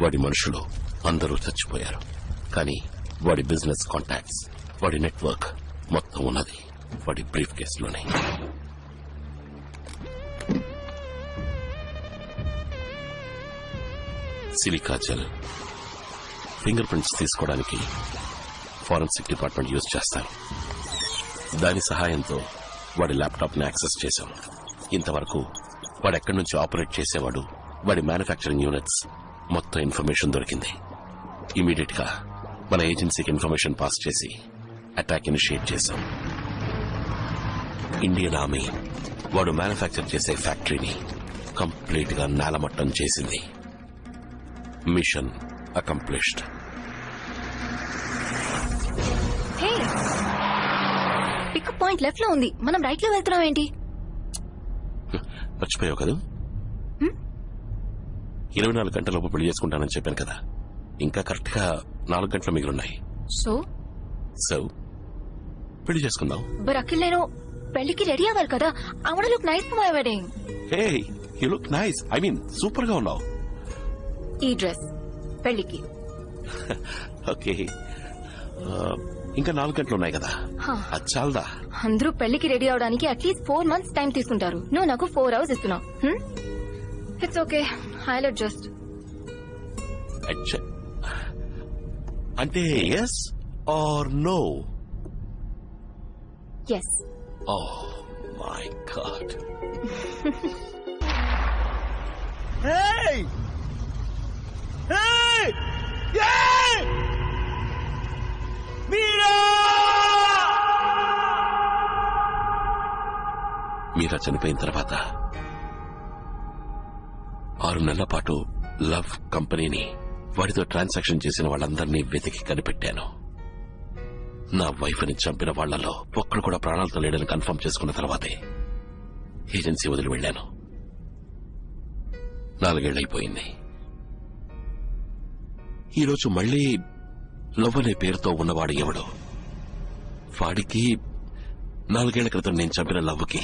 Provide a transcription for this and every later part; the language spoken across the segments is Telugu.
వాడి మనుషులు అందరూ చచ్చిపోయారు. కానీ వాడి బిజినెస్ కాంటాక్ట్స్, వాడి నెట్వర్క్ మొత్తం ఉన్నది వాడి బ్రీఫ్ కేసులోనే. సిలికా జెల్ ఫింగర్ ప్రింట్స్ తీసుకోవడానికి ఫారెన్సిక్ డిపార్ట్మెంట్ యూజ్ చేస్తారు. దాని సహాయంతో వాడి ల్యాప్టాప్ ని యాక్సెస్ చేశాం. ఇంతవరకు వాడెక్కడి నుంచి ఆపరేట్ చేసేవాడు, వాడి మ్యానుఫ్యాక్చరింగ్ యూనిట్స్ మొత్తం ఇన్ఫర్మేషన్ దొరికింది. ఇమీడియట్ గా మన ఏజెన్సీకి ఇన్ఫర్మేషన్ పాస్ చేసి అటాక్ ఇనిషియేట్ చేశాం. ఇండియన్ ఆర్మీ వాడు మ్యానుఫ్యాక్చర్ చేసే ఫ్యాక్టరీని కంప్లీట్ గా నేలమట్టం చేసింది. Mission accomplished. Pickup point left లో ఉంది, మనం రైట్ లో వెళ్తున్నాం ఏంటి? మర్చిపోయావు కదా, 24 గంటలలోపు పెళ్లి చేసుకుంటానని చెప్పాను కదా. ఇంకా కరెక్ట్ గా 4 గంటలు మిగిలిన్నాయి. సో పెళ్లి చేసుకుందాం. బట్ అఖిల్, నేను పెళ్లికి రెడీ అవ్వాలి కదా. I want to look nice for my wedding. Hey, you look nice. I mean super గా ఉన్నావు. ఈ డ్రెస్ పెళ్లికి. ఓకే, ఇంకా 4 గంటలు ఉన్నాయి కదా, అది చాలదా? అందరూ పెళ్లికి రెడీ అవడానికి అట్లీస్ట్ 4 months టైం తీసుకుంటారు. నువ్వు నాకు 4 hours ఇస్తున్నావు. It's okay, I will adjust. అంటే yes or no? Yes. Oh my God. Hey! Hey! Hey! Meera చనిపోయిన తర్వాత 6 నెలల పాటు లవ్ కంపెనీని, వాడితో ట్రాన్సాక్షన్ చేసిన వాళ్ళందరినీ వెతికి కనిపెట్టాను. నా వైఫ్ ని చంపిన వాళ్లలో ఒక్కడు కూడా ప్రాణాలతో లేడని కన్ఫర్మ్ చేసుకున్న తర్వాతే ఏజెన్సీ వదిలి వెళ్లాను. 4 ఏళ్లైపోయింది. ఈరోజు మళ్లీ లవ్ అనే పేరుతో ఉన్నవాడు ఎవడో, వాడికి 4 ఏళ్ల క్రితం నేను చంపిన లవ్కి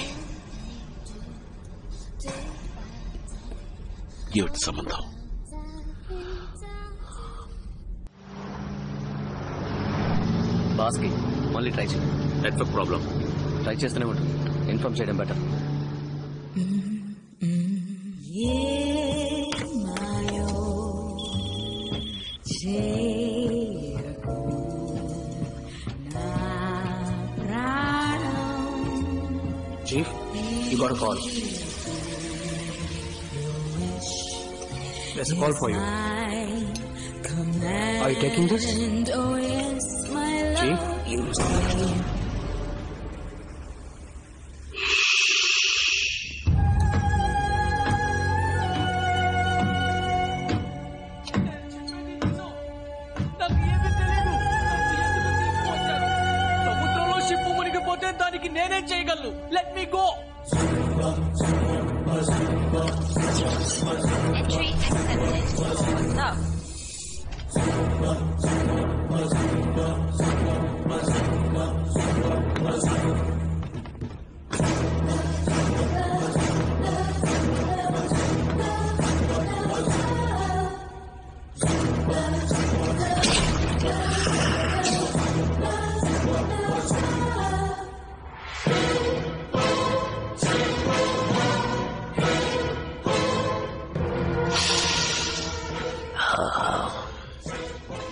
ఏమిటి సంబంధం? బాస్కి మళ్ళీ ట్రై చేయి. Network problem. ట్రై చేస్తూనే ఉంటుంది. ఇన్ఫార్మ్ చేయడం better. Chief, you got a call. There's a call for you. Are you taking this? Chief? సముద్రంలో షిప్ మునిగిపోతే దానికి నేనే చేయగలను. Let me go. Entry accepted. Stop.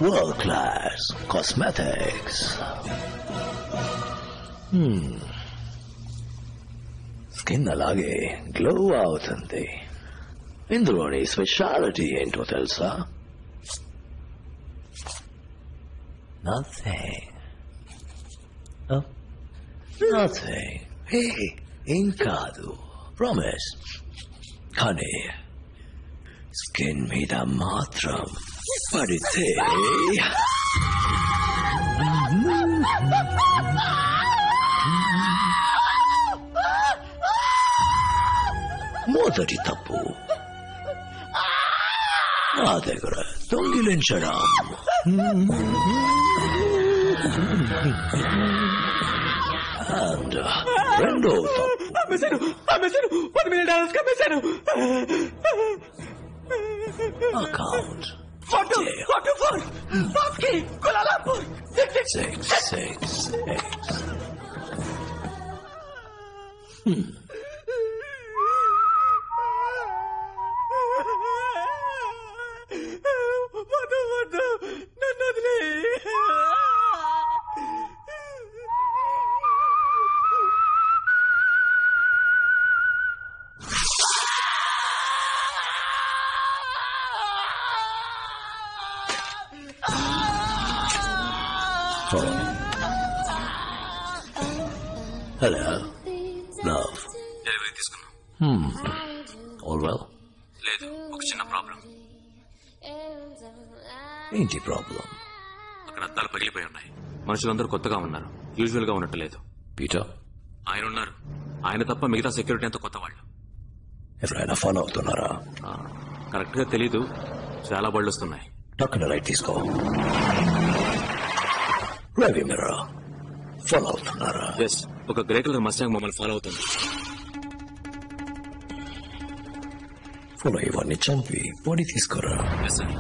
World class cosmetics. Skin alage glow avutundi. Indroni speciality ento telsa? Nothing. Oh, nothing. Hey, inkadu. Promise. Kani. Skin మీద మాత్రం పడితే మొదటి తప్పు నా దగ్గర దొంగిలించడం. అండ్ రెండో తప్పు అమ్మేశాను $10 million అమ్మేశాను. I'll count. 44, Bafki, Kuala Lumpur, 6. నన్ను వదిలే. Hello. Love. డెలివరీ తీసుకున్నాం. All well? లేదు, ఒక చిన్న ప్రాబ్లం. ఏంటి ప్రాబ్లం? అక్కడ అద్దాలు పగిలిపోయి ఉన్నాయి. మనుషులందరూ కొత్తగా ఉన్నారు, యూజువల్ గా ఉన్నట్టు లేదు. పీటర్, ఆయన ఉన్నారు. ఆయన తప్ప మిగతా సెక్యూరిటీ అంతా కొత్త వాళ్ళు. ఎవరైనా ఫాలో అవుతున్నారా? కరెక్ట్ గా తెలీదు, చాలా బళ్ళు వస్తున్నాయి. టక్కున రైట్ తీసుకో. రవి మీరా ఫాలో అవుతున్నారా? ఎస్, ఒక గ్రే కలర్ మస్టాంగ్ మమ్మల్ని ఫాలో అవుతుంది. ఫాలో ఇవన్నీ చంపి బాడీ తీసుకోరా. Yes sir.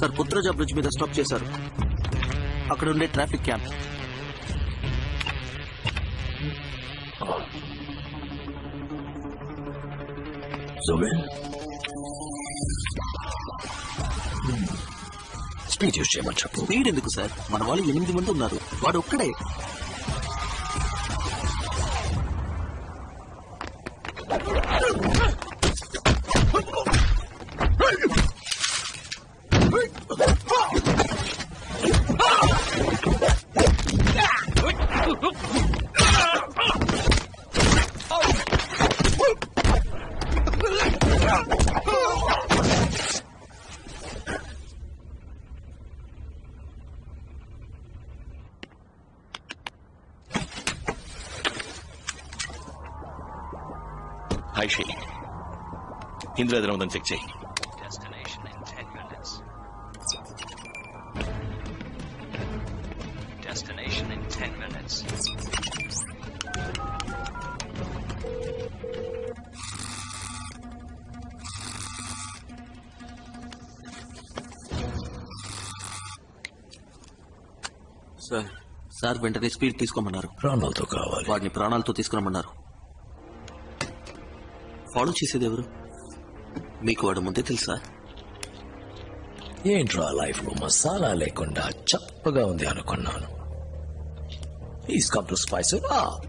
Sir, Putrajaya bridge మీద స్టాప్ చేశారు. అక్కడ ఉండే ట్రాఫిక్ క్యాంప్. స్పీడ్ యూజ్ చేయమని చెప్పు. స్పీడ్ ఎందుకు సార్? మన వాళ్ళు 8 మంది ఉన్నారు, వాడు ఒక్కడే. హాయ్ షే, ఇందులో ఏదైనా ఉందని చెక్ చేయి. Destination in 10 minutes. Destination in 10 minutes. Sir వెంటనే స్పీడ్ తీసుకోమన్నారు. ప్రాణాలతో కావాలి. వాడిని ప్రాణాలతో తీసుకురమ్మన్నారు. ఫాలో చేసేది ఎవరు? మీకు వాడు ముందే తెలుసా? ఏంట్రా లైఫ్ లో మసాలా లేకుండా చప్పగా ఉంది అనుకున్నాను. He's come to spice it up.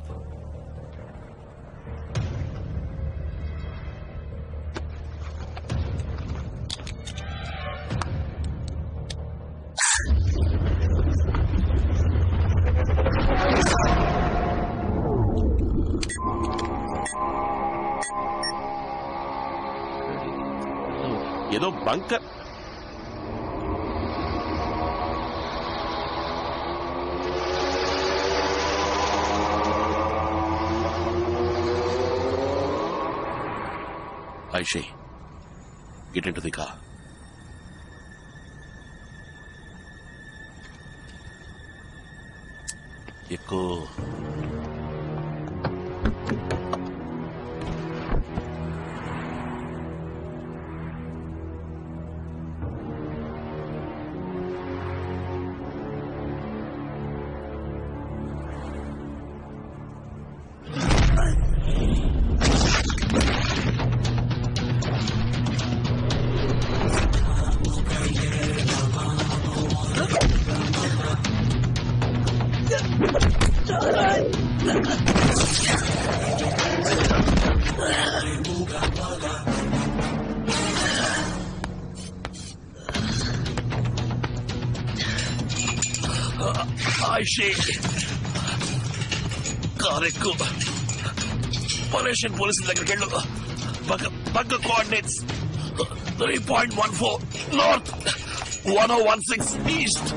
ఏదో bunker. Aishe, get into the car. ఎక్కువ ఐషే, కార్ ఎక్కువ. మలేషియన్ పోలీసుల దగ్గరికి వెళ్ళు. పక్క కోఆర్డినేట్స్ 3.14 నార్త్, 1016 ఈస్ట్.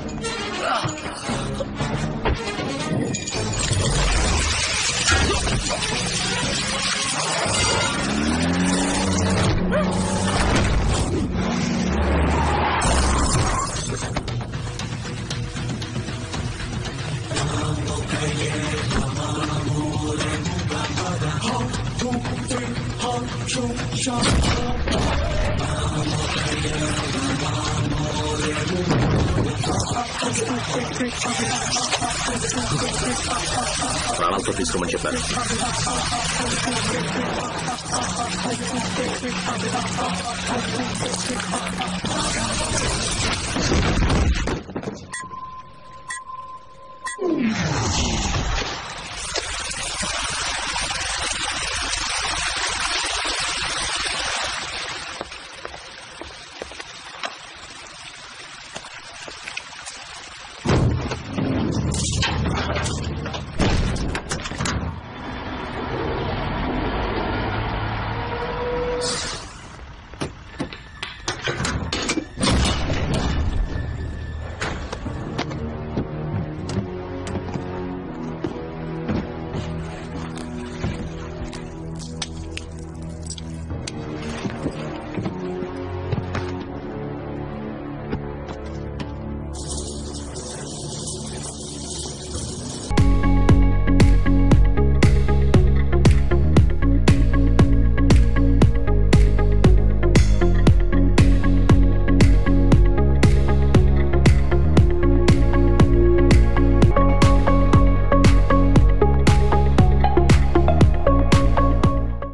ప్రాణాలతో తీసుకోమని చెప్పారు.